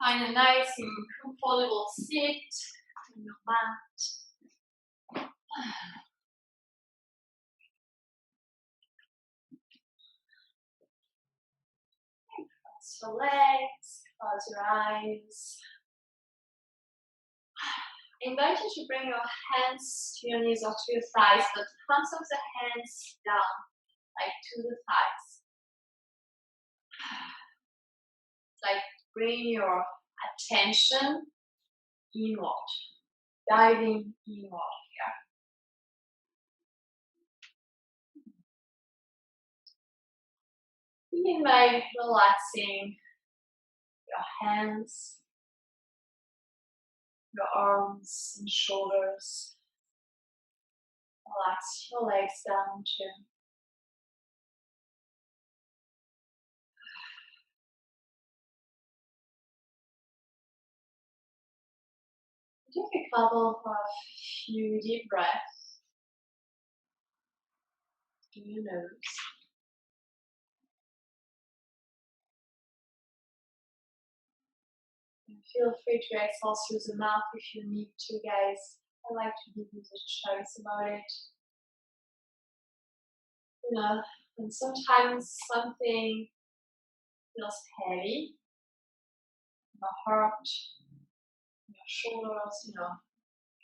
Find a nice and comfortable seat on your mat. Cross your legs, close your eyes. I invite you to bring your hands to your knees or to your thighs, but palms of the hands down, like to the thighs. It's like bring your attention inward, diving inward here. Begin by relaxing your hands, your arms and shoulders. Relax your legs down too. Take a couple of few deep breaths through your nose. And feel free to exhale through the mouth if you need to, guys. I like to give you the choice about it. You know, and sometimes something feels heavy in your heart, in your shoulders, you know,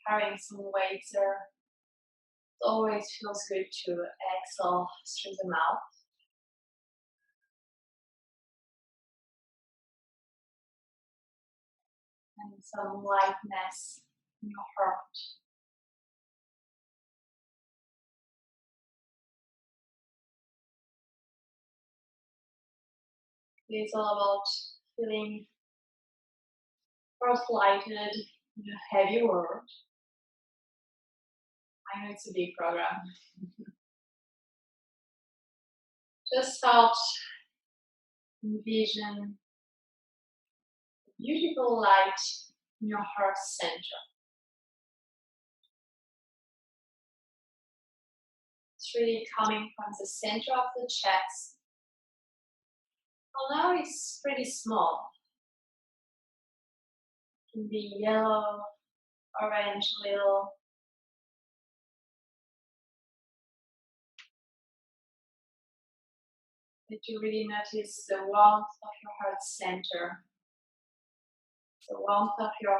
carrying some weight there. It always feels good to exhale through the mouth. And some lightness in your heart. It's all about feeling first lighted in a heavy world. I know it's a big program. Just start envision a beautiful light in your heart center. It's really coming from the center of the chest. Well, now it's pretty small. It can be yellow, orange, little. That you really notice the warmth of your heart center, the warmth of your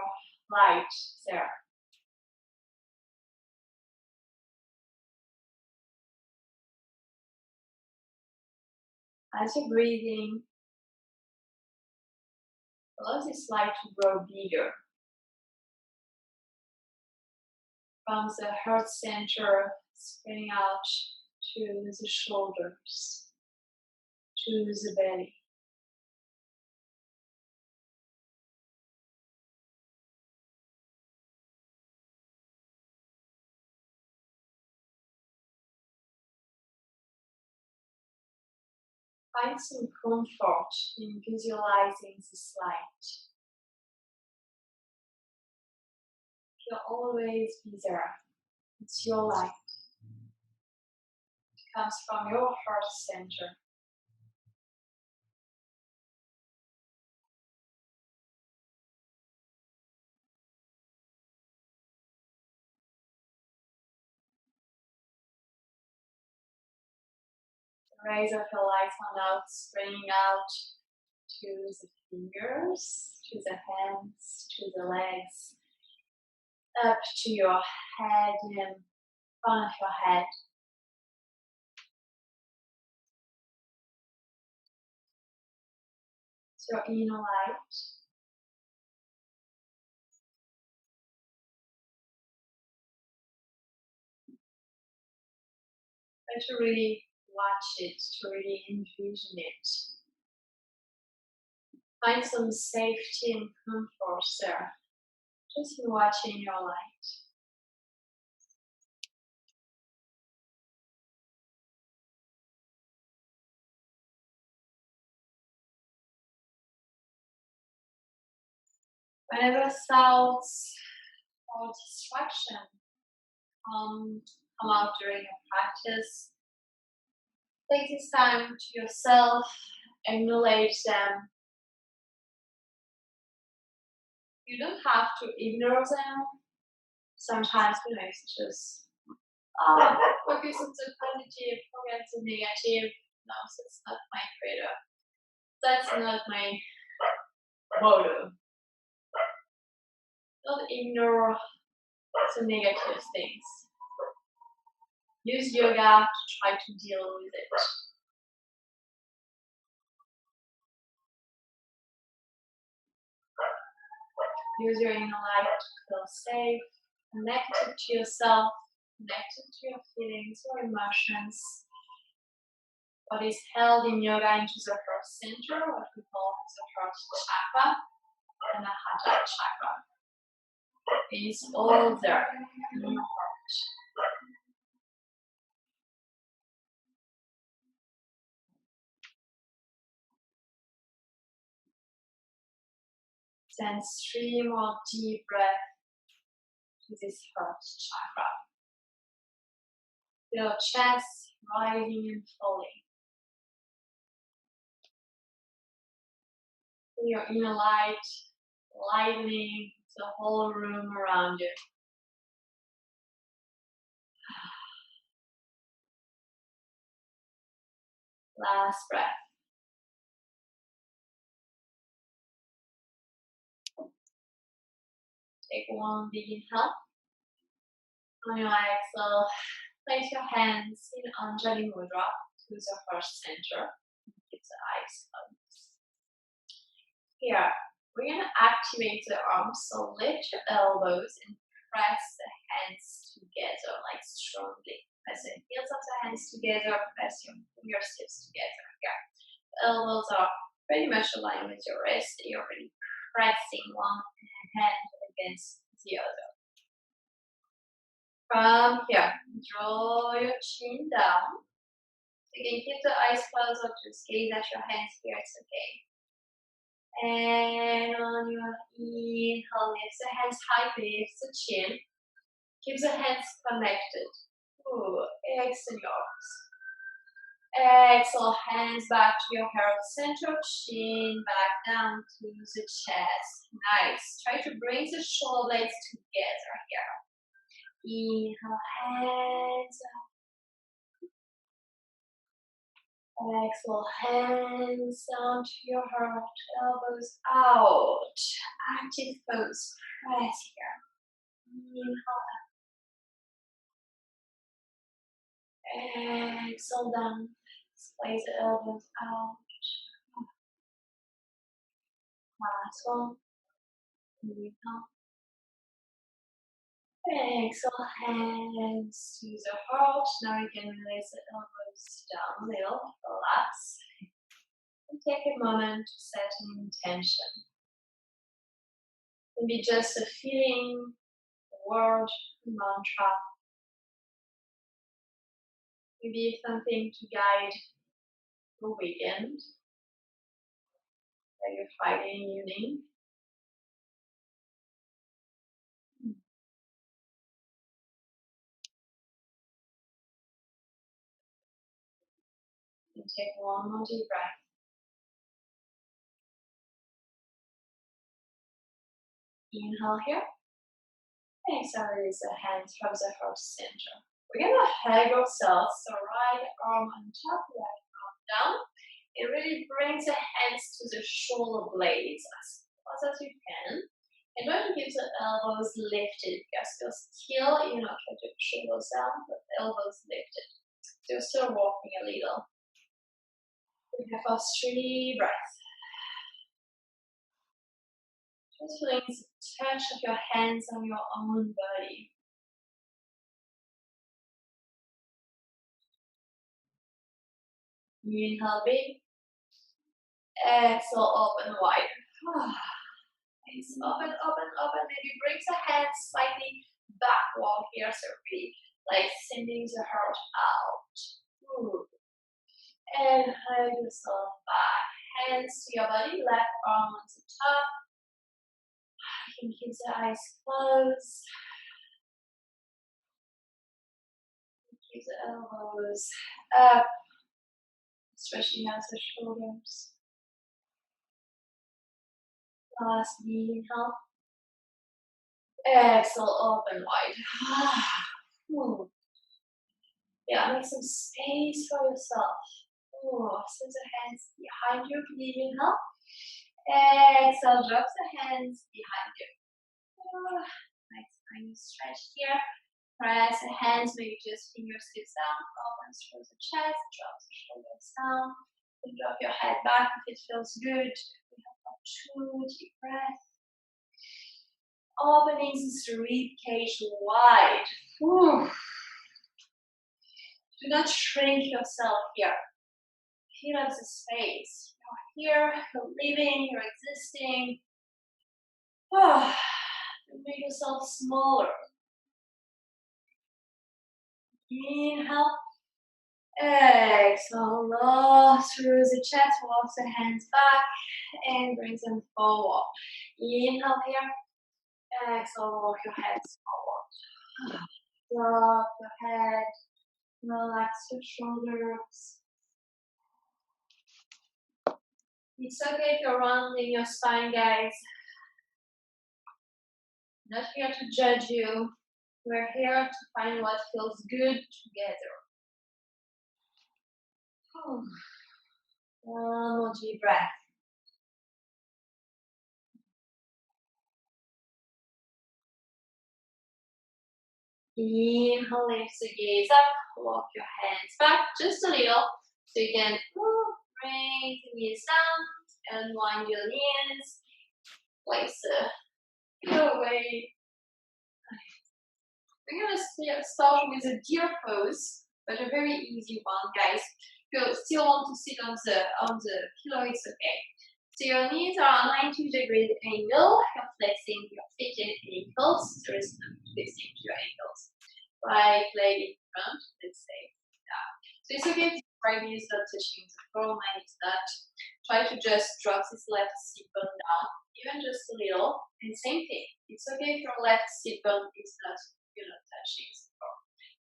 light there. As you're breathing, allow this light to grow bigger. From the heart center, spreading out to the shoulders, to the belly. Find some comfort in visualizing this light. You'll always be there. It's your light. It comes from your heart center. The rays of your light are now spreading out to the fingers, to the hands, to the legs, up to your head and front of your head. It's your inner light. Try to really watch it, to really envision it. Find some safety and comfort there, just in watching your light. Whenever thoughts or distraction come out during your practice, take this time to yourself, acknowledge them, You don't have to ignore them. Sometimes, it's just focus on the positive, forget the negative. No, that's not my credo. That's not my motto. Don't ignore the negative things. Use yoga to try to deal with it. Use your inner light to feel safe, connected to yourself, connected to your feelings, your emotions. What is held in yoga into the heart center, what we call the heart chakra, and the Natacha chakra. It's all there in your heart. Then 3 more deep breaths to this heart chakra. Your chest rising and falling. Your inner light lightening the whole room around you. Last breath. Take one big inhale. On your exhale, place your hands in Anjali Mudra to the heart center. Keep the eyes closed. Here, we're going to activate the arms, so lift your elbows and press the hands together, like strongly. Press the heels of the hands together, press your fingertips together. Here, the elbows are pretty much aligned with your wrist. You're really pressing one hand against the other. From here, draw your chin down. You can keep the eyes closed or just gaze at your hands here, it's okay. And on your inhale, lift the hands high, lift the chin. Keep the hands connected. Ooh, extend your arms. Exhale, hands back to your heart center, chin back down to the chest. Nice. Try to bring the shoulder blades together here. Inhale, hands up. Exhale, hands down to your heart, elbows out. Active pose, press here. Inhale. Exhale down. Squeeze the elbows out. Last one. Inhale. Exhale, hands to the heart. Now you can release the elbows down a little, relax. And take a moment to set an intention. Maybe just a feeling, a word, a mantra. Maybe something to guide your weekend, or your Friday evening. And take one more deep breath. Inhale here. Exhale, release the hands from the heart center. We're going to hug ourselves, so right arm on top, left arm down. It really brings the hands to the shoulder blades as close as you can. And don't keep the elbows lifted because you're still, try to shoulders down, but elbows lifted. So you're still walking a little. We have our 3 breaths. Just feeling the touch of your hands on your own body. Inhale big. Exhale, open wide. Nice. Open, open, open. Maybe bring the hands slightly backward here, so really like sending the heart out. Ooh. And hug yourself back. Hands to your body, left arm on the top. You can keep the eyes closed. Keep the elbows up. Stretching out the shoulders. Last inhale. Exhale, open wide. Yeah, make some space for yourself. Send the hands behind you. Please inhale. Exhale, drop the hands behind you. Nice tiny stretch here. Press the hands, maybe just fingertips down. Open through the chest. Drop the shoulders down. And drop your head back if it feels good. We have 2 deep breaths. Opening this rib cage wide. Do not shrink yourself here. Fill up the space. You're here, you're living, you're existing. Make yourself smaller. Inhale. Exhale. Low through the chest. Walk the hands back and bring them forward. Inhale here. Exhale. Walk your hands forward. Drop your head. Relax your shoulders. It's okay if you're rounding your spine, guys. Not here to judge you. We're here to find what feels good together. One more deep breath. Inhale, lift the gaze up. Walk your hands back just a little. So you can bring the knees down. Unwind your knees. Place the feet away. We're going to start with a deer pose, but a very easy one, guys. If you still want to sit on the pillow, it's okay. So your knees are 90-degree angle. You're flexing your feet and ankles. There is no twisting to your ankles. Right leg in front, let's say. Yeah. So it's okay if your right knee is not touching the floor, mine is not. Try to just drop this left sit bone down, even just a little. And same thing. It's okay if your left sit bone is not touching the floor.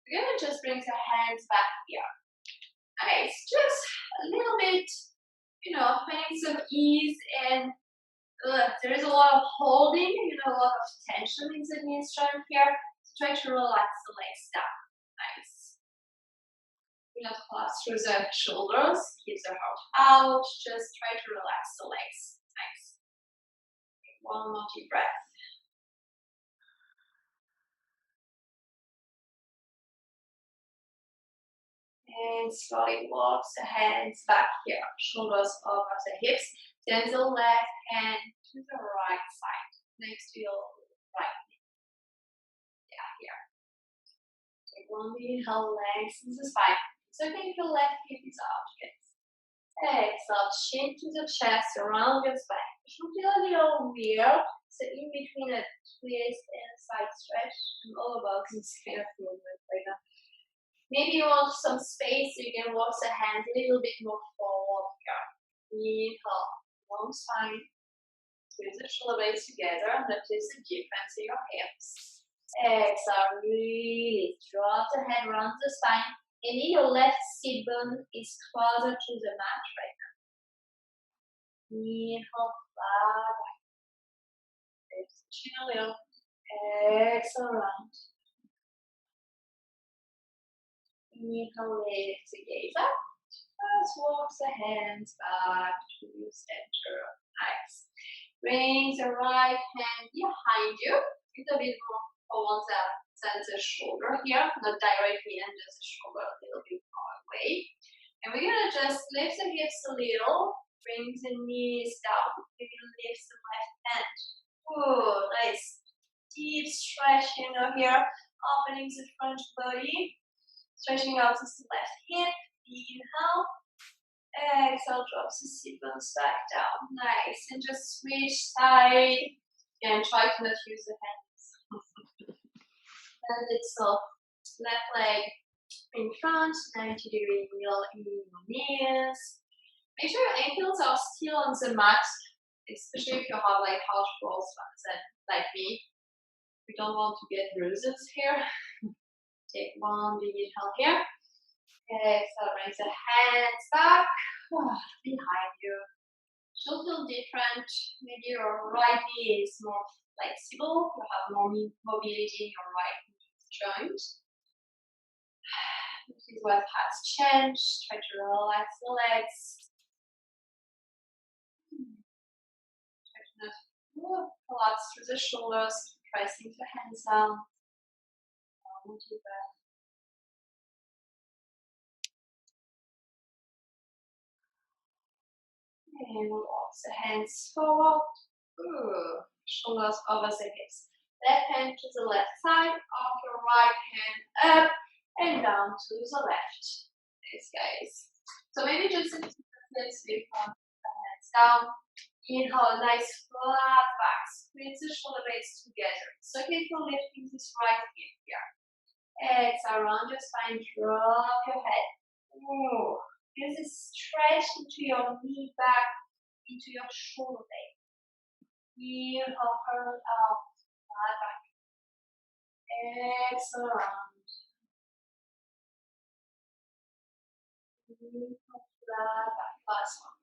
We're gonna just bring the hands back here. Nice, just a little bit, finding some ease, and there is a lot of holding, a lot of tension in the knee strength here. So try to relax the legs down. Nice. Do not collapse through the shoulders. Keep the heart out. Just try to relax the legs. Nice. One more deep breath. And slowly walk the hands back here, shoulders over the hips. Then the left hand to the right side, next to your right knee. Yeah, here. Take one inhale, lengthen the spine. It's okay if your left hip is out, guys. Exhale, chin to the chest, around your spine. It should feel a little weird. So in between a twist and side stretch, I'm all about this kind of movement right now. Maybe you want some space, so you can walk the hands a little bit more forward here. Inhale, long spine, twist the shoulder blades together. Notice the difference in your hips. Exhale, release. Drop the head, round the spine, and then your left sit bone is closer to the mat right now. Inhale, flat. Lift the chin a little. Exhale, round. Inhale, lift the gaze up. Just walk the hands back to your center. Nice. Bring the right hand behind you. A little bit more forward than the shoulder here. Not directly under the shoulder, a little bit far away. And we're going to just lift the hips a little. Bring the knees down. Maybe lift the left hand. Nice. Deep stretch here. Opening the front body. Stretching out this left hip. Inhale. Exhale, drop the sit bones back down. Nice. And just switch side. And try to not use the hands. And it's left leg in front, 90-degree angle in your knees. Make sure your ankles are still on the mat, especially if you have like hard rolls like me. We don't want to get bruises here. Take one big inhale here. Exhale, bring the hands back behind you. Should feel different. Maybe your right knee is more flexible. You have more mobility in your right knee joint. This is what has changed. Try to relax the legs. Try to not collapse through the shoulders. Pressing the hands down. Deep breath. And walk the hands forward. Shoulders over the hips. Left hand to the left side of your right hand up and down to the left. Nice, guys. So maybe just a let's lift the hands down. Inhale, nice flat back. Squeeze the shoulder blades together. So okay for lifting this right hip here. Exhale, round your spine, drop your head. Use a stretch into your knee back, into your shoulder blade. Inhale, curl out, flat back. Exhale, round. Inhale, flat back. Last one.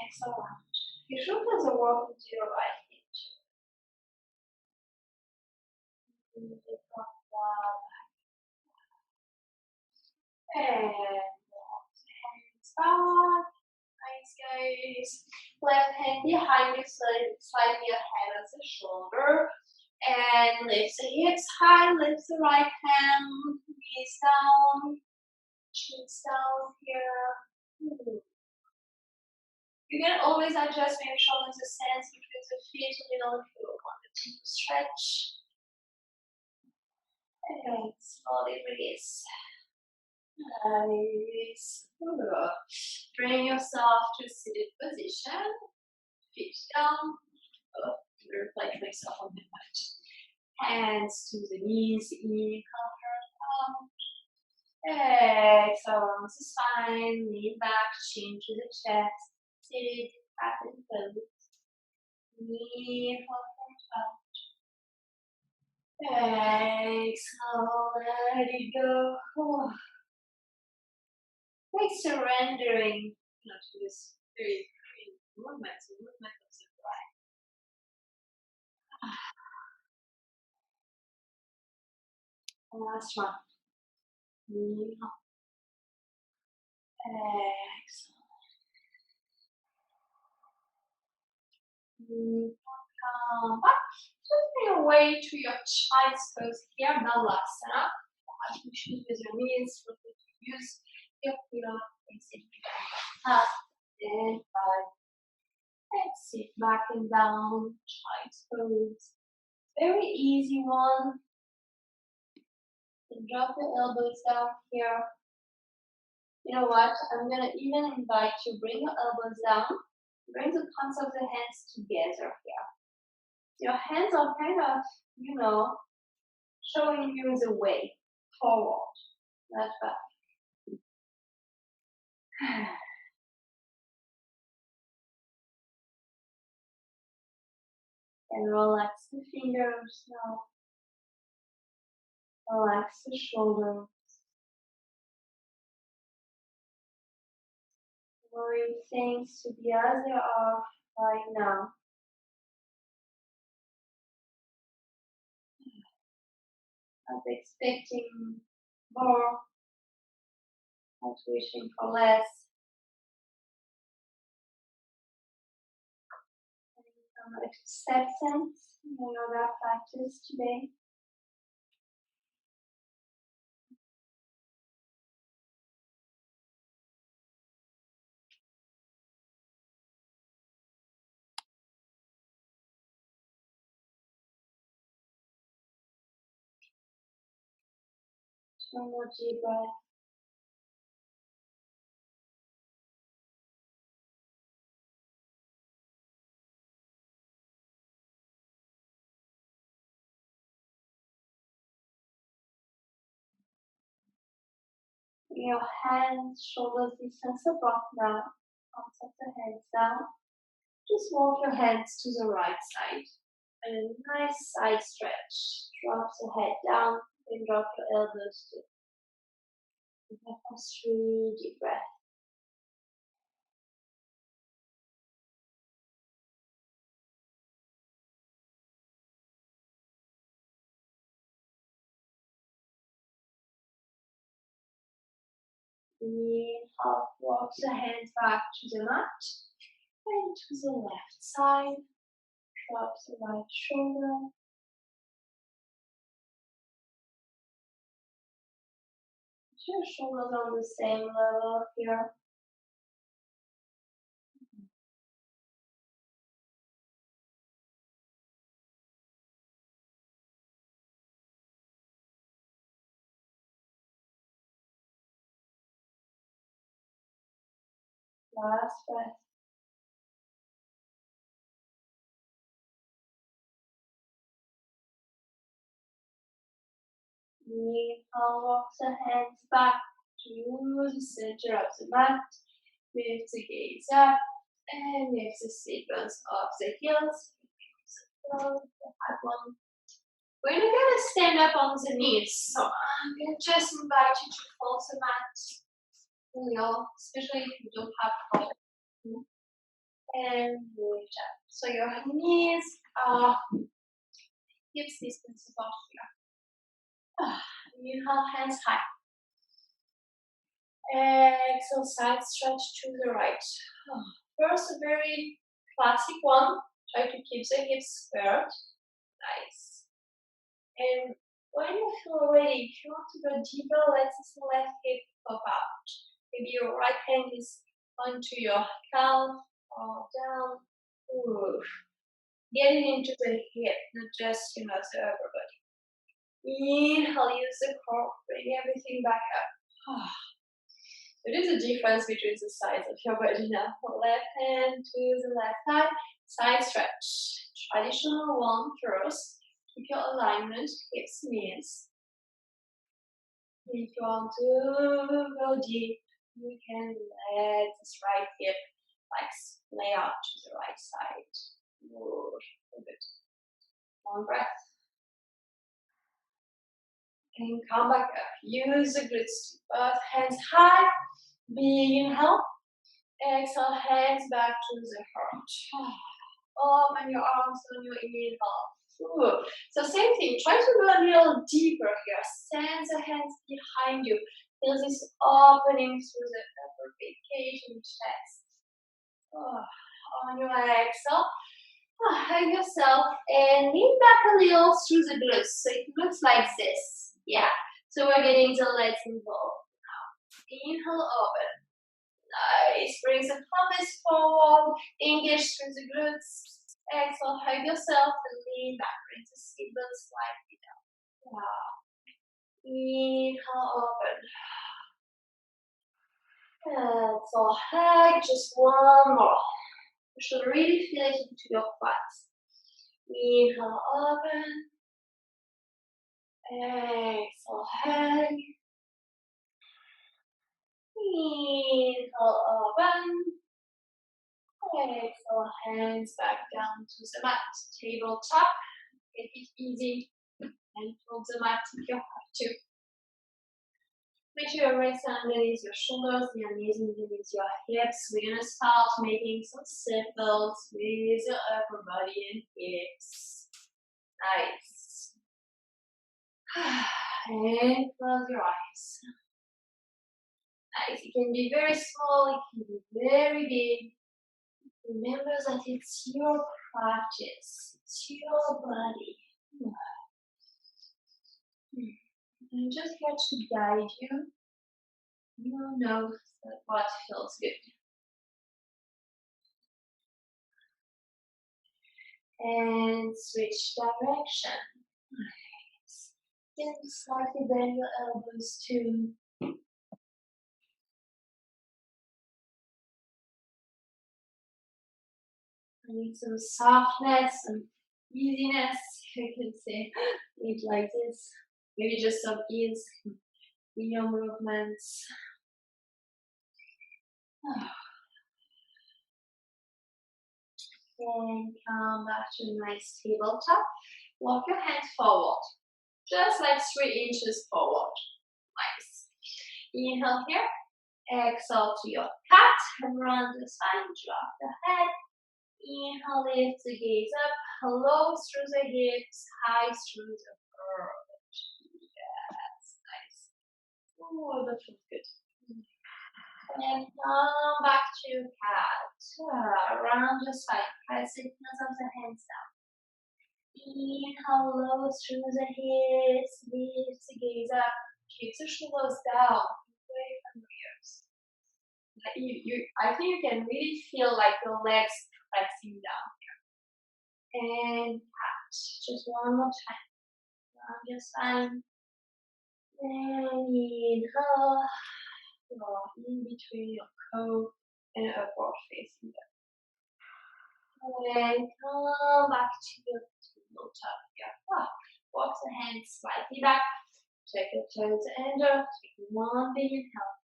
Exhale, round. Your shoulders are walking to your right hip. Inhale, flat back. And walk the hands back. Nice, guys. Left hand behind you, slightly ahead of the shoulder. And lift the hips high, lift the right hand, knees down, chins down here. You can always adjust maybe shoulders the stance between the feet a little if you want to stretch. And slowly release. Nice. Bring yourself to a seated position. Feet down. Reflect myself on the mat. Hands to the knees. Inhale, out. Exhale, arms to spine. Lean back, chin to the chest. Seated, tap and close. Inhale, out. Exhale, let it go. Like surrendering to this very movement, the movement of the breath. Last one. Inhale. Exhale. Come back. Just your way to your child's pose here, Balasana. You should use your knees, use your pillow, and sit up and 5. And sit back and down, child's pose. Very easy one. And drop your elbows down here. You know what? I'm gonna even invite you, bring your elbows down, bring the palms of the hands together here. Your hands are kind of, showing you the way forward, not back. And relax the fingers now. Relax the shoulders. Allowing things to be as they are right now. Not expecting more, not wishing for less. Some acceptance in the yoga practice today. One more deep breath. Bring your hands, shoulders distance apart now. Palms of the hands down. Just walk your hands to the right side. And a nice side stretch. Drop the head down and drop your elbows too. And have 3 deep breaths. Inhale, walk the hands back to the mat and to the left side. Drop the right shoulder. Your shoulders on the same level here. Last breath. Inhale, walk the hands back to the center of the mat. Lift the gaze up and lift the sequence of the heels. We're not gonna stand up on the knees, so I'm gonna just invite you to fold the mat, especially if you don't have help. And lift up. So your knees are hips distance apart here. Inhale, hands high. Exhale, side stretch to the right. First, a very classic one. Try to keep the hips squared. Nice. And when you feel ready, if you want to go deeper, let the left hip pop out. Maybe your right hand is onto your calf or down. Ooh. Getting into the hip, not just the upper body. Inhale, use the core, bring everything back up. There is a difference between the sides of your body now. Left hand to the left side, side stretch. Traditional one first. Keep your alignment, hips, knees. If you want to go deep, you can let this right hip lay out to the right side. Good. One breath. And come back up. Use the glutes. Both hands high. Big inhale. Exhale, hands back to the heart. Open your arms on your inhale. So same thing. Try to go a little deeper here. Send the hands behind you. Feel this opening through the upper rib cage and chest. On your exhale, hug yourself and lean back a little through the glutes. So it looks like this. Yeah. So we're getting the legs involved now. Inhale, open. Nice. Bring the pelvis forward. Engage through the glutes. Exhale, hug yourself and lean back. Bring the seat bone slightly down. Wow. Inhale, open. Exhale, hug. Just one more. You should really feel it into your quads. Inhale, open. Exhale, hug. Inhale, open. Exhale, hands back down to the mat. Tabletop. Make it easy. And fold the mat if you have to. Make sure your wrists underneath your shoulders, your knees underneath your hips. We're gonna start making some circles with your upper body and hips. Nice. And close your eyes. Nice. It can be very small, it can be very big. Remember that it's your practice, it's your body. I'm just here to guide you. You know what feels good. And switch direction. Nice. Then slightly bend your elbows too. I need some softness, some easiness. I can say it like this. Maybe just some ease in your movements. And come back to a nice tabletop. Walk your hands forward. Just like 3 inches forward. Nice. Inhale here. Exhale to your cat. And run the spine. Drop the head. Inhale, lift the gaze up. Low through the hips. High through the heart. Yes, nice. Oh, that feels good. And come back to cat. Round your spine. Press the heels of the hands down. Inhale low through the hips. Lift the gaze up. Keep the shoulders down. Away from the ears. I think you can really feel like your legs pressing down here. And cat. Just one more time. Round your spine. And inhale. Draw in between your cove and upward facing dog. And come back to your top here. Walk the hands slightly back. Check your toes under. Take one big inhale.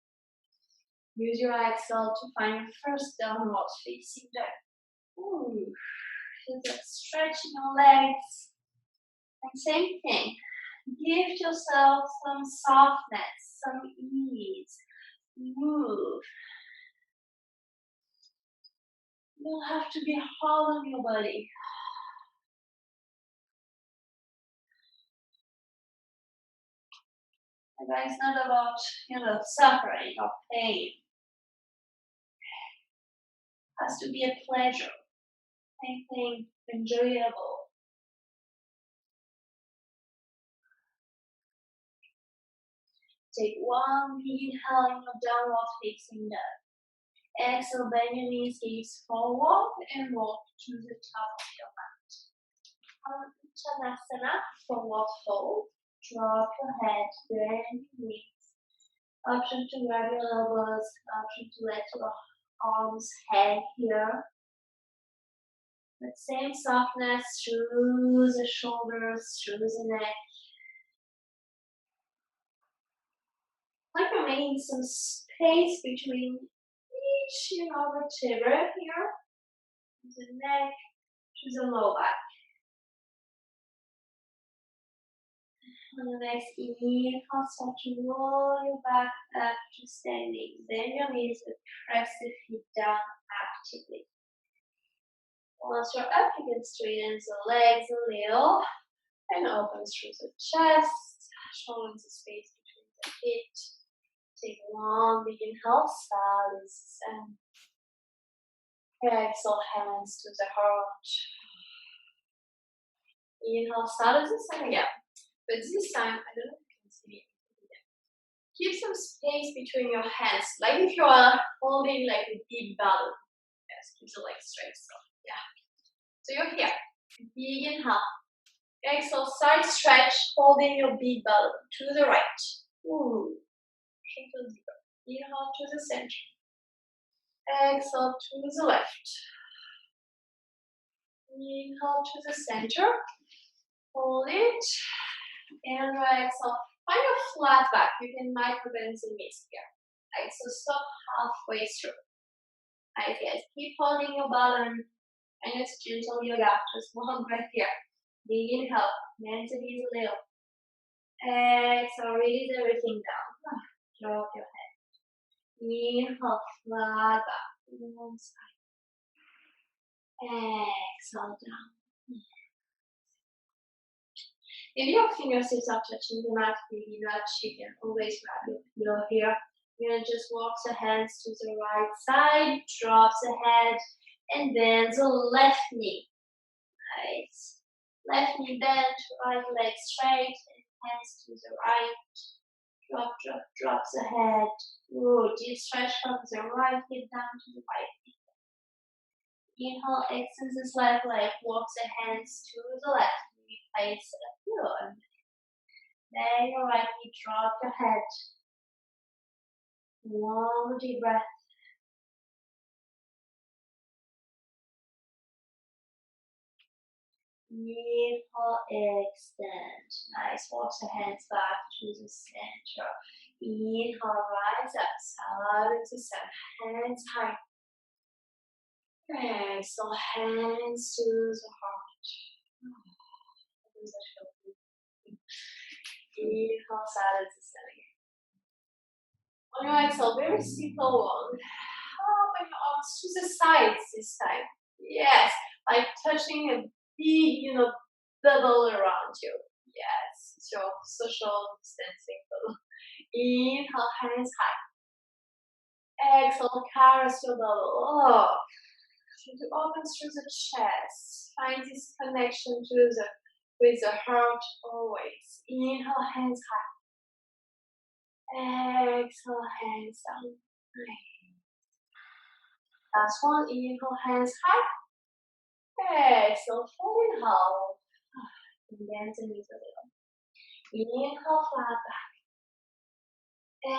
Use your exhale to find your first downward facing dog. Feel that stretch in your legs. And same thing. Give yourself some softness, some ease. Move. You don't have to be hard on your body. And that is not about, suffering or pain. It has to be a pleasure, anything enjoyable. Take one big inhale in your downward facing dog. Exhale, bend your knees, gaze forward, and walk to the top of your mat. Uttanasana, forward fold. Drop your head, bend your knees. Option to grab your elbows, option to let your arms hang here. That same softness through the shoulders, through the neck. Like you're making some space between each vertebra here, the neck to the low back. On the next inhale, start to roll your back up to standing. Bend your knees, but press the feet down actively. Once you're up, you can straighten the legs a little and open through the chest, showing the space between the feet. Take one big inhale, silence, and exhale, hands to the heart. Inhale, silence, and again. But this time, I don't know if you can see me. Keep some space between your hands, like if you are holding like a big balloon. Yes, keep the legs straight. So, yeah. So you're here. Big inhale. Exhale, side stretch, holding your big balloon to the right. Inhale to the center. Exhale to the left. Inhale to the center. Hold it. And exhale. Find a flat back. You can micro bend the knees here. Right, so stop halfway through. Right, guys. Keep holding your balloon. And it's gentle yoga. Just one breath here. Big inhale. Bend the knees a little. Exhale. Release everything down. Drop your head. Inhale. Flat back. One side. Exhale down. If your fingertips are touching the mat, maybe not, you can always grab your pillow here. You're going to just walk the hands to the right side, drop the head, and bend the left knee. Nice. Left knee bent, right leg straight, and hands to the right. Drop, drop, drop the head. Deep stretch from the right hip down to the right hip. Inhale, extend this left leg, walk the hands to the left. Place a pillow underneath. Then your right knee, drop your head. One deep breath. Inhale, extend. Nice. Walk the hands back to the center. Inhale, rise up. Silence the sun. Hands high. Exhale, hands to the heart. Inhale, silence the sun again. On your exhale, very simple one. Open your arms to the sides this time. Yes, like touching a big, bubble around you. Yes, it's your social distancing bubble. Inhale, hands high. Exhale, caress your belly. Oh. To open through the chest. Find this connection with the heart always. Inhale, hands high. Exhale, hands down. Last one. Inhale, hands high. Exhale, falling half. And bend the knees a little. Inhale, flat back.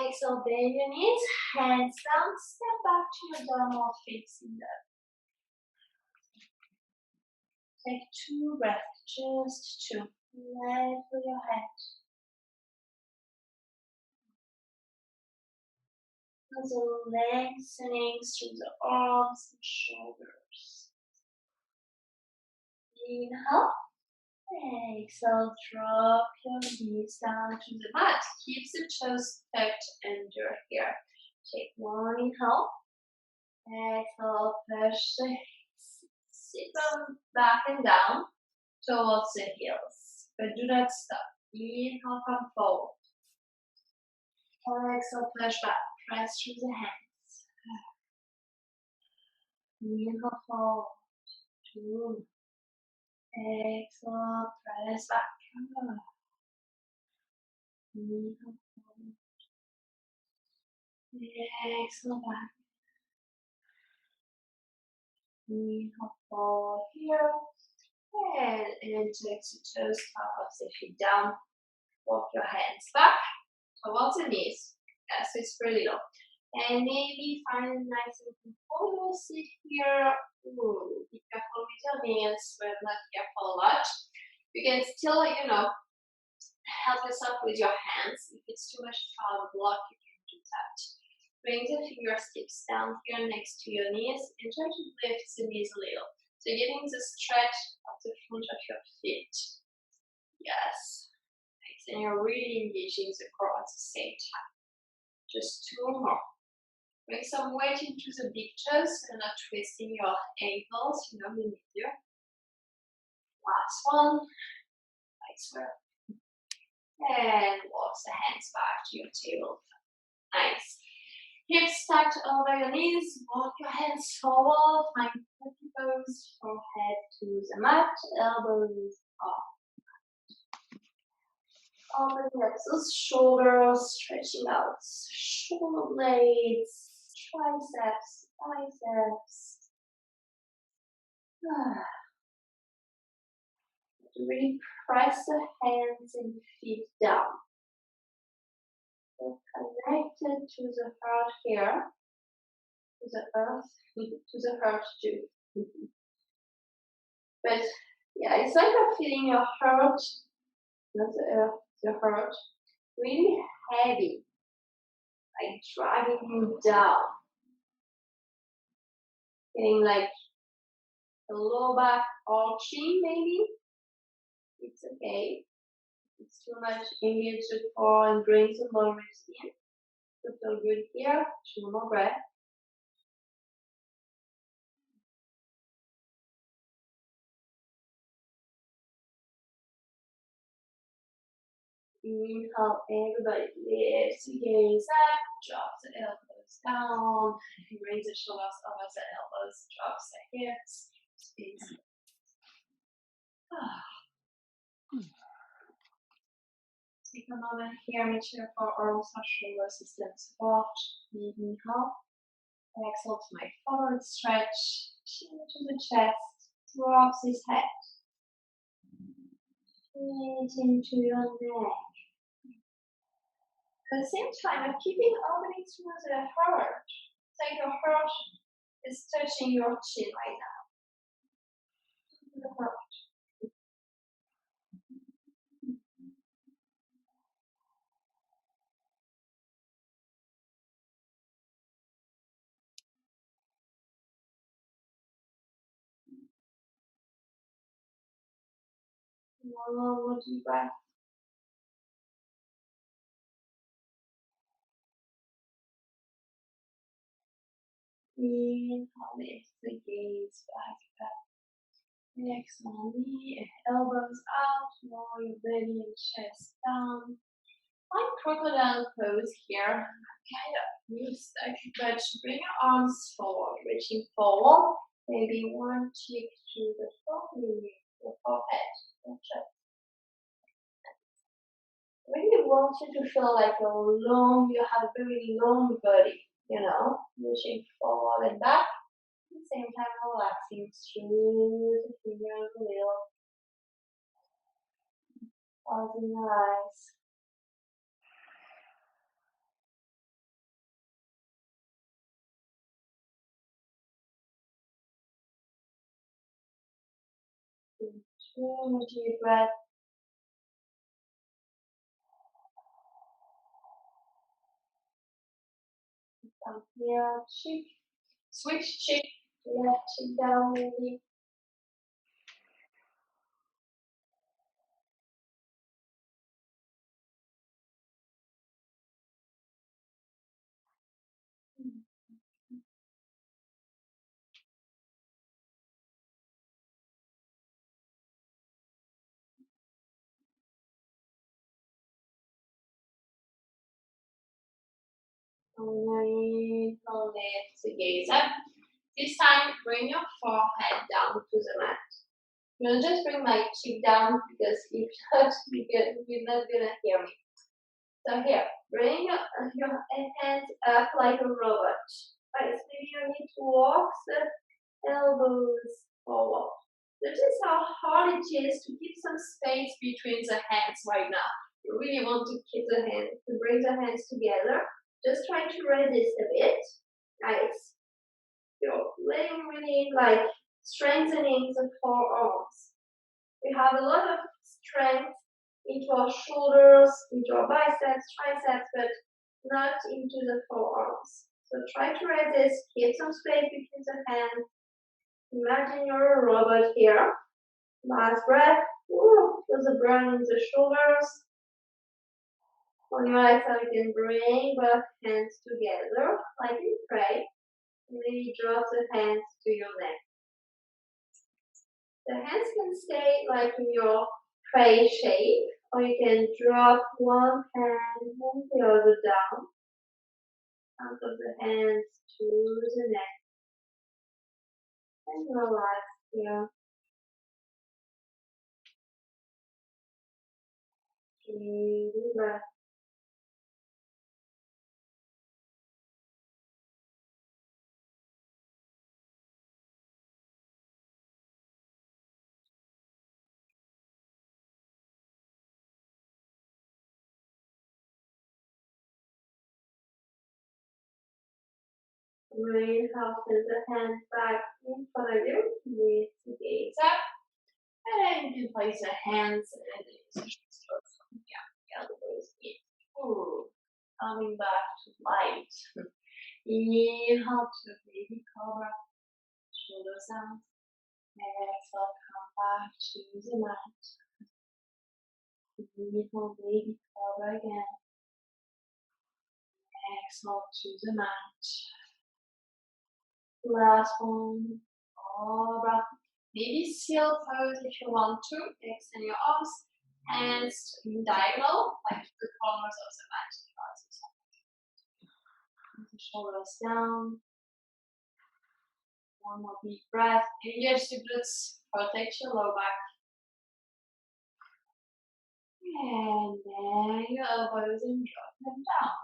Exhale, bend your knees. Hands down. Step back to your downward facing dog. Take 2 breaths, just 2. Let go your head. As a lengthening through the arms and shoulders. Inhale. Exhale, drop your knees down to the mat. Keep the toes tucked under here. Take 1 inhale. Exhale, push the sit on back and down towards the heels. But do not stop. Inhale, come forward. Exhale, push back. Press through the hands. Inhale, forward. 2. Exhale, press back. Inhale, forward. Exhale, back. Inhale, forward here. And take the toes, top of the feet down. Walk your hands back towards the knees. Yes, it's pretty low. And maybe find a nice and comfortable sit here. Ooh, be careful with your knees, but not careful a lot. You can still, help yourself with your hands. If it's too much of a block, you can do that. Bring the fingertips down here next to your knees and try to lift the knees a little. So getting the stretch of the front of your feet. Yes. Nice. And you're really engaging the core at the same time. Just 2 more. Bring some weight into the big toes and not twisting your ankles, you need to. Last one. Nice work. And walk the hands back to your table. Nice. Hips stacked over your knees. Walk your hands forward. Find the toes, forehead to the mat, elbows up. Open those shoulders, stretching out. Shoulder blades. Triceps, biceps. Really press the hands and feet down. So connected to the heart here, to the earth, to the heart too. But yeah, it's like you're feeling your heart, not the earth, the heart, really heavy, like driving you down. Getting like the low back arching maybe. It's okay. It's too much, engage the core and bring the lower ribs in. So feel good here. 2 more breaths. Inhale, everybody lifts the gaze up, drop the elbows down, raise the shoulders over the elbows, drop the hips, squeeze. Take a moment here, make sure for arms and shoulder system support. Inhale, exhale to my forward stretch, chin to the chest, drop this head. Breathe into your neck. At the same time, keeping opening through the heart. It's like your heart is touching your chin right now. The heart. One more deep breath. Inhale, lift the gaze back up. Exhale, knee, elbows out, lower your belly and chest down. Like crocodile pose here. Kind of use the but bring your arms forward, reaching forward. Maybe one cheek to the forehead, the forehead. Really want you to feel like you have a very long body, reaching forward and back. At the same time, relaxing through the fingers a little. Closing your eyes. Two deep breath. Down here, cheek. Switch cheek. Left cheek down, maybe. Lift the gaze up. This time, bring your forehead down to the mat. You'll just bring my cheek down because if not, you're not gonna hear me. So here, bring your hands up like a robot. Right, so you need to walk the elbows forward. This is how hard it is to keep some space between the hands right now. You really want to keep to bring the hands together. Just try to resist a bit. Nice. You're really like strengthening the forearms. We have a lot of strength into our shoulders, into our biceps, triceps, but not into the forearms. So try to resist, keep some space between the hands. Imagine you're a robot here. Last breath. Feel the burn in the shoulders. On your exhale, you can bring both hands together, like you pray. And then you drop the hands to your neck. The hands can stay like in your pray shape, or you can drop one hand and the other down. Out of the hands to the neck. And relax here. Deep breath. Inhale, send the hands back in front of you. Lift the gaze up. And then you can place your hands and the elbows in. Coming back to light. Inhale to baby cobra. Shoulders down. Exhale, come back to the mat. Inhale, baby cobra again. Exhale to the mat. Last one. Cobra. Maybe seal pose if you want to. Extend your arms. Hands in diagonal, like the corners of the mat. The shoulders down. One more deep breath. Engage the glutes. Protect your low back. And then your elbows and drop them down.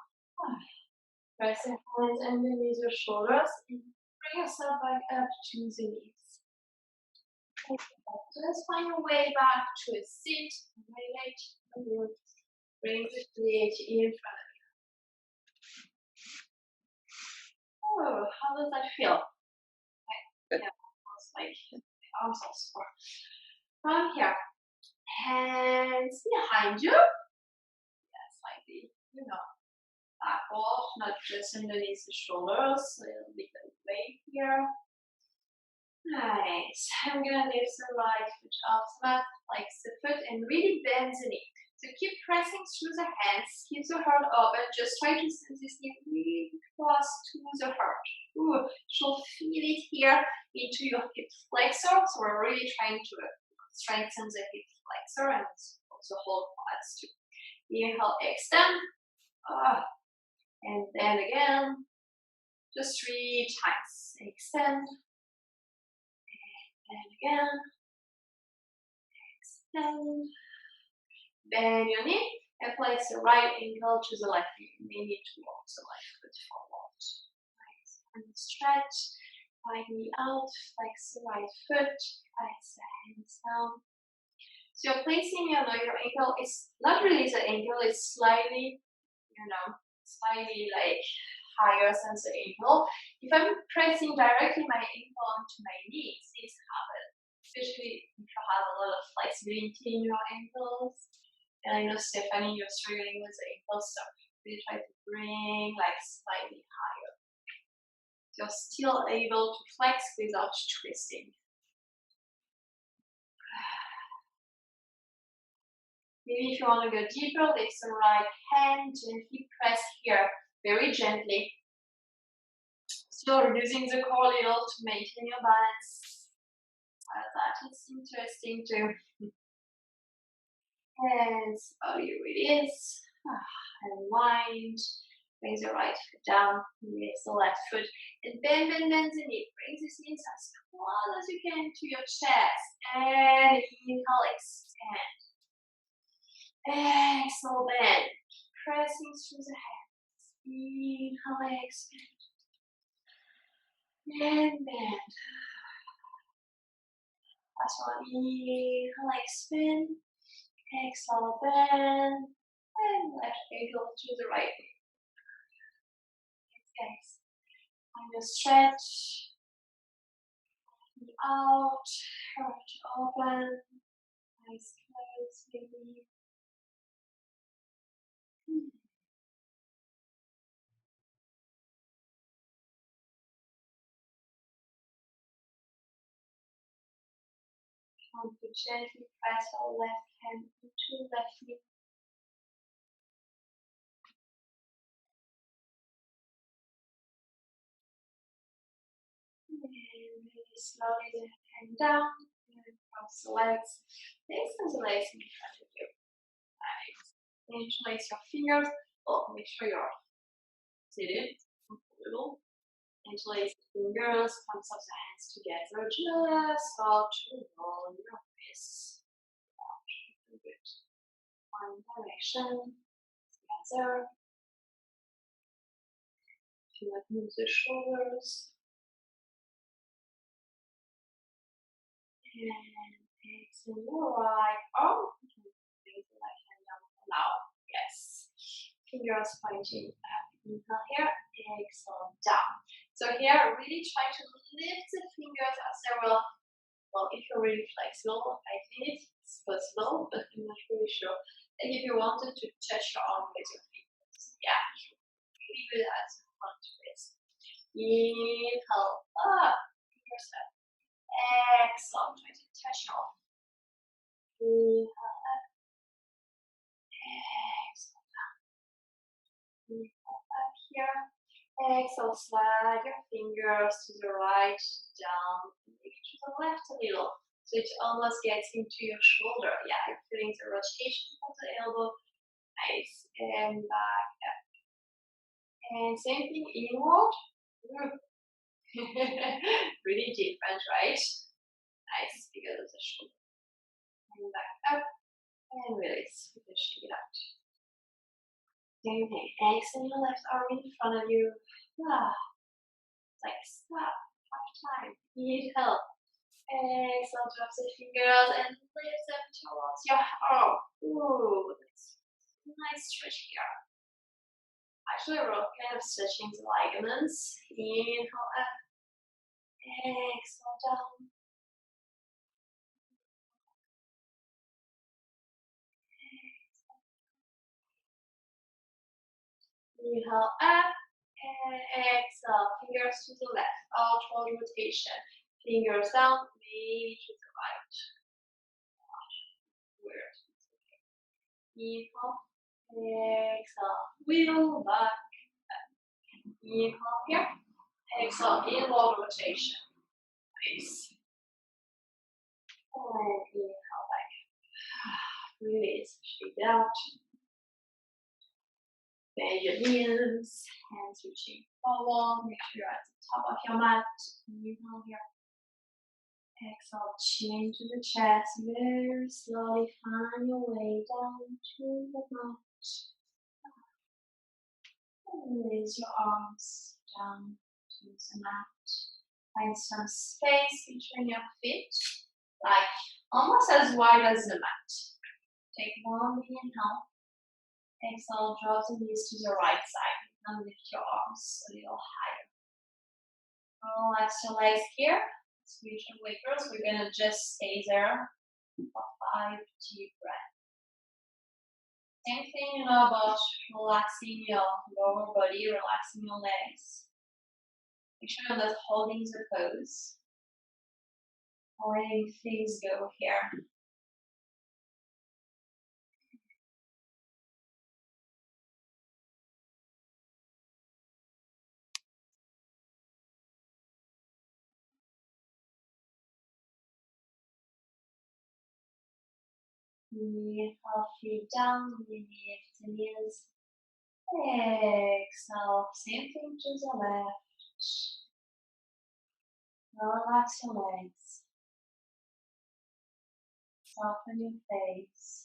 Press your hands underneath your shoulders and bring yourself back up to the knees. Just find your way back to a seat. Bring the leg in front of you. Oh, how does that feel? Okay. Yeah, almost like the arms are sore. From here, hands behind you. Yeah, slightly, backward, not just underneath the shoulders. A little bit of weight here. Nice. I'm gonna lift the right foot off the mat, flex the foot, and really bend the knee. So keep pressing through the hands, keep the heart open. Just try to send this knee really close to the heart. You'll feel it here into your hip flexor. So we're really trying to strengthen the hip flexor and also hold quads too. Inhale, extend. And then again, just 3 times. Extend. And again. Extend. Bend your knee and place the right ankle to the left knee. You may need to walk the left foot forward. Nice. And stretch. Right knee out. Flex the right foot. Place the hands down. So you're placing your ankle is not really the ankle, it's slightly, slightly like higher than the ankle. If I'm pressing directly my ankle onto my knees, things happen. Especially if you have a lot of flexibility in your ankles. And I know, Stephanie, you're struggling with the ankles, so really try to bring like slightly higher. You're still able to flex without twisting. Maybe if you want to go deeper, lift the right hand, gently press here, very gently. Still reducing the core a little to maintain your balance. That is interesting too. And slowly release. Unwind. Bring the right foot down. Lift the left foot. And bend the knee. Bring the knees as close as you can to your chest. And inhale, extend. Exhale, bend. Pressing through the hands. Inhale, expand. And bend. Last one. Inhale, expand. Exhale, bend. And left ankle to the right knee. Guys. Find a stretch. Out. Heart open. Eyes closed, maybe. Want to gently press our left hand into left knee. And really slowly the hand down and cross the legs. Extend the legs in front of you. Nice. Interlace your fingers. Oh, make sure you're seated. Comfortable. Interlace the fingers, palms of the hands together. Just start to roll your wrists. Good. One direction. Together. Do not move the shoulders. And extend your right arm. Bring the right hand down for now. Yes. Fingers pointing up. Inhale here. Exhale down. So here, really try to lift the fingers as they will. Well, if you're really flexible, I think it's possible, but I'm not really sure. And if you wanted to touch your arm with your fingers, yeah, really good at one twist. Inhale up. Fingers up. Exhale, try to touch your arm. Inhale up. Exhale down. Inhale up here. Exhale, slide your fingers to the right, down, maybe to the left a little. So it almost gets into your shoulder. Yeah, you're feeling the rotation of the elbow. Nice. And back up. And same thing inward. Really different, right? Nice, because of the shoulder. And back up. And release. Shake it out. Same thing. Extend your left arm in front of you. Like stop. Half time. Inhale. Exhale, drop the fingers and lift them towards your arm. Ooh, that's a nice stretch here. Actually, we're kind of stretching the ligaments. Inhale up. Exhale down. Inhale up. And exhale. Fingers to the left. Outward rotation. Fingers down. Maybe to the right. Weird. Inhale. Exhale. Wheel back. Inhale here. Exhale. Inward rotation. Nice. And inhale back. Release. Shake it out. Bend your knees, hands reaching forward. Make sure you're at the top of your mat. Inhale here. Exhale, chin to the chest. Very slowly find your way down to the mat. And release your arms down to the mat. Find some space between your feet, like almost as wide as the mat. Take one big inhale. Exhale, drop the knees to the right side and lift your arms a little higher. Relax your legs here. Switch your wiggles. We're gonna just stay there for 5 deep breaths. Same thing, about relaxing your lower body, relaxing your legs. Make sure you're not holding the pose. Letting things go here. Inhale, feet down, lift the knees. Exhale, same thing to the left. Relax your legs. Soften your face.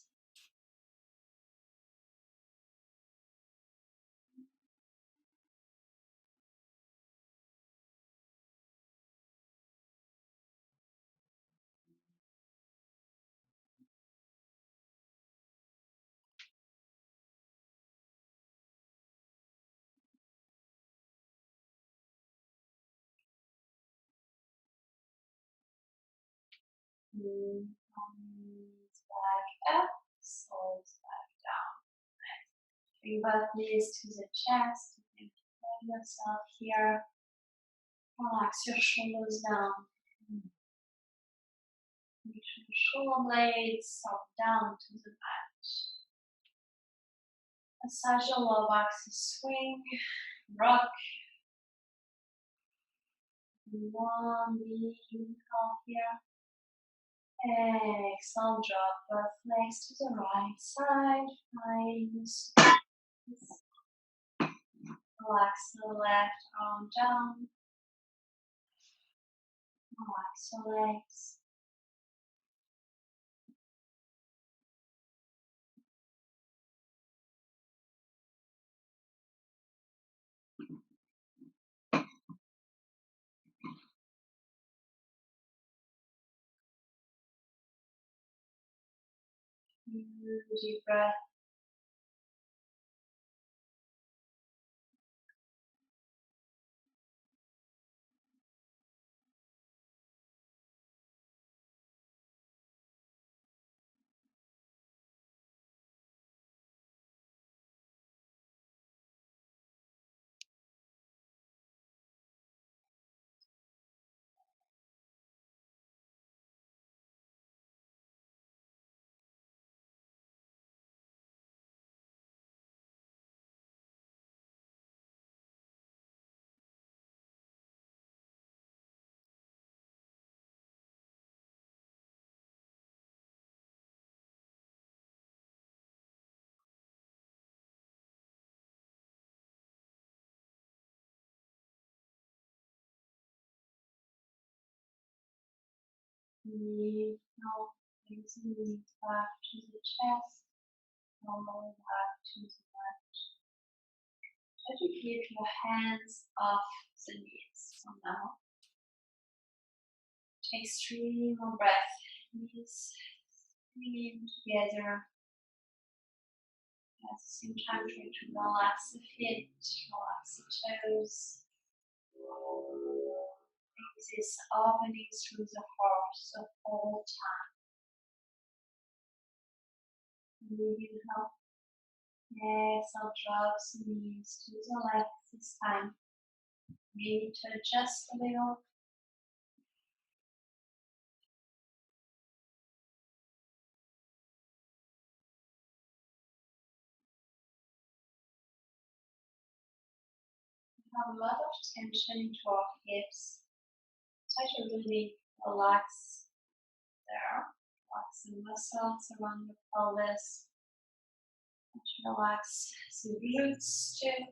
Arms back up, soles back down. Bring both knees to the chest. You can hold yourself here. Relax your shoulders down. Make sure the shoulder blades are down to the mat. Massage your lower back, swing, rock. One big inhale here. Exhale, drop both legs to the right side. Find space. Relax the left arm down. Relax your legs. Deep breath. Now brings the knees back to the chest, lower back to the mat. Try to keep your hands off the knees for now. Take 3 more breaths. Knees swinging together. At the same time, try to relax the feet, relax the toes. This opening through the heart the whole time. Inhale. Exhale, drop the knees to the left this time. Maybe to adjust a little. We have a lot of tension into our hips. Try to really relax there. Relax the muscles around the pelvis. Relax the glutes too.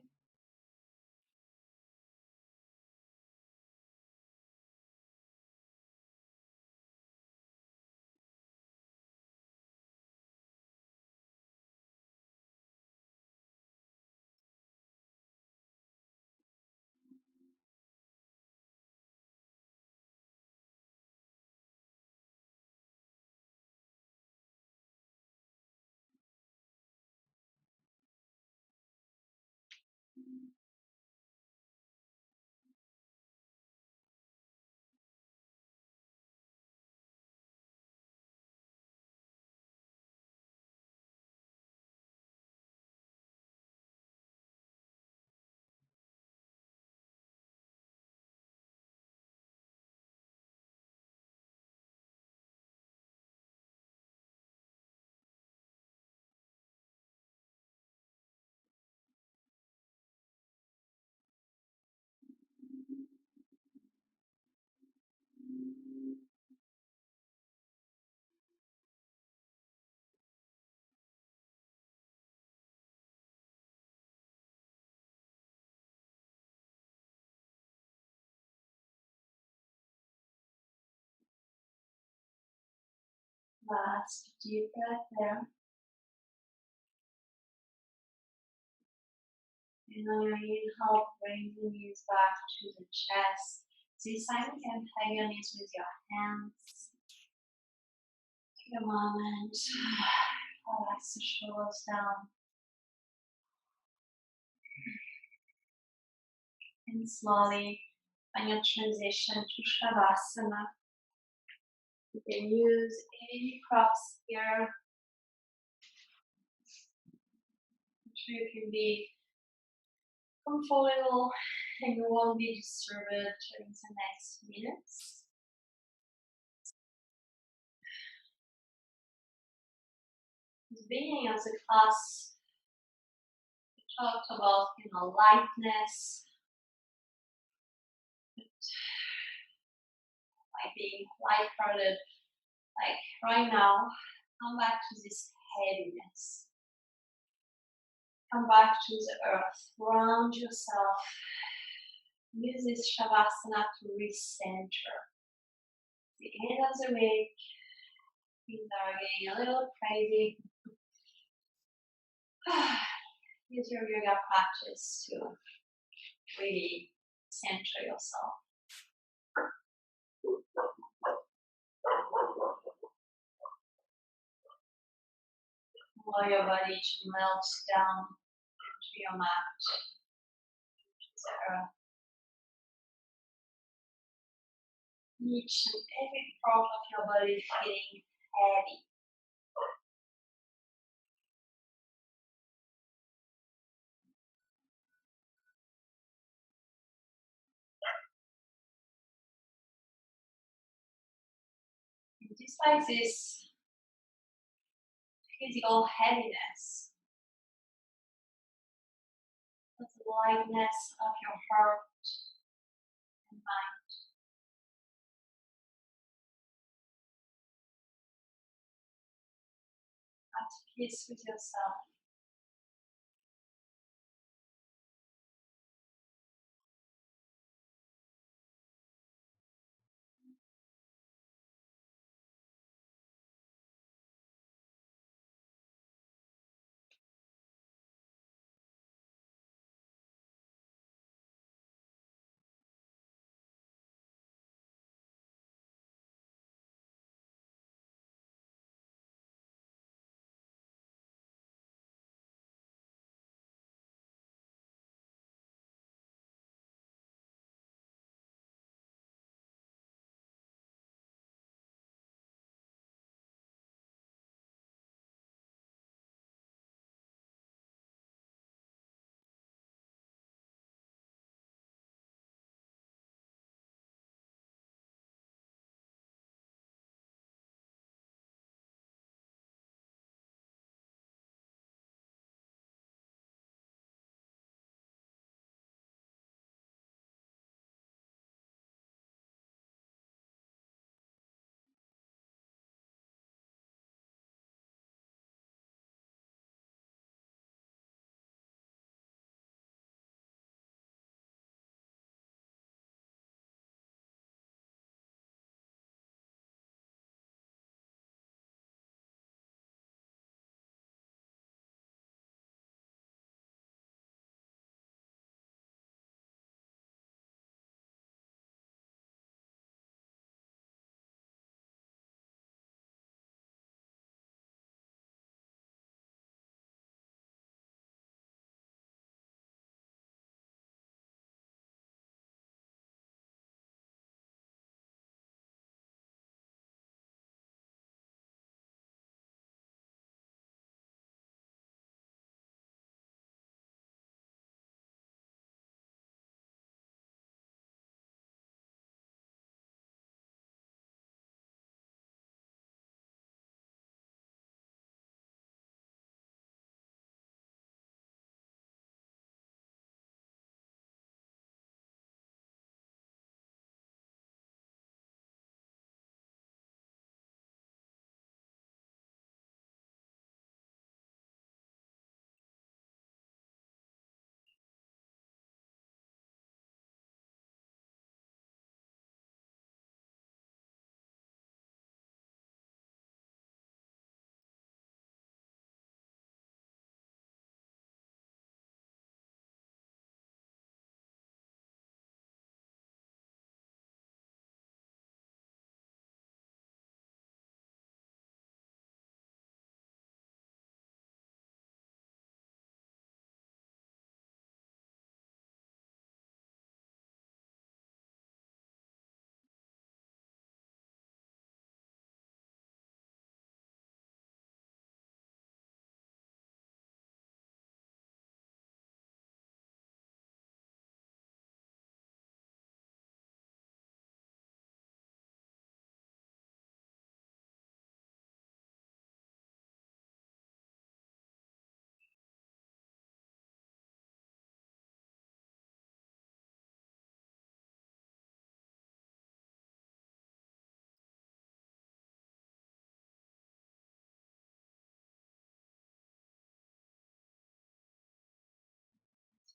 Last deep breath there. And on your inhale, bring the knees back to the chest. This time you can hang your knees with your hands. Take a moment. Relax the shoulders down. And slowly, on your transition to Shavasana, you can use any props here. I'm sure you can be comfortable and you won't be disturbed during the next minutes. At the beginning of the class, we talked about lightness, like being lighthearted. Like right now, come back to this heaviness. Come back to the earth. Ground yourself. Use this Shavasana to recenter. The end of the week, things are getting a little crazy. Use your yoga practice to really center yourself. Allow your body to melt down into your mat, into the earth. Each and every part of your body feeling heavy. And just like this physical heaviness, the lightness of your heart and mind. At peace with yourself.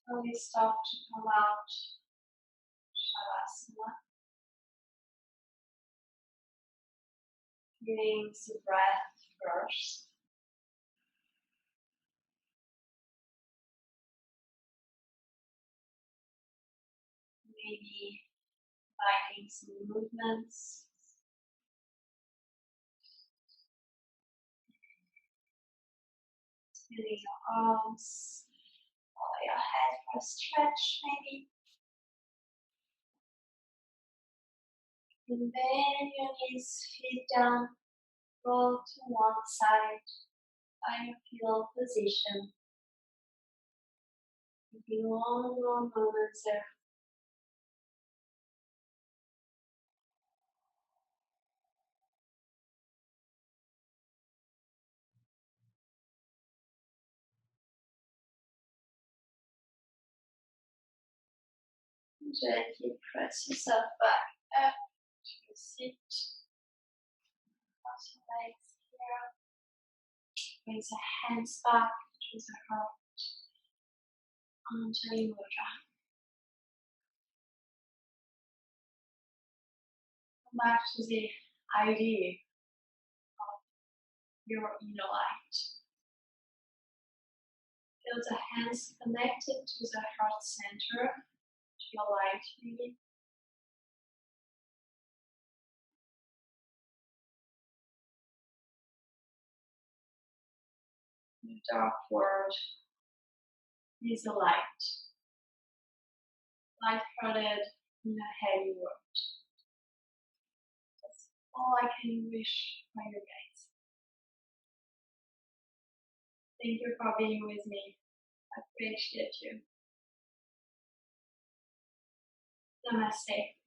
Slowly start to come out Shavasana. Feeling the breath first. Maybe finding some movements. Feeling your arms, follow your head for a stretch maybe. And bend your knees, feet down, roll to one side, find your fetal position. Taking long moments there. Gently press yourself back up to your seat. Cross your legs here. Bring the hands back to the heart. Anjali Mudra. Come back to the idea of your inner light. Feel the hands connected to the heart center, to your light maybe. The dark world is a light. Light-hearted in a heavy world. That's all I can wish for you guys. Thank you for being with me. I appreciate you. Namaste.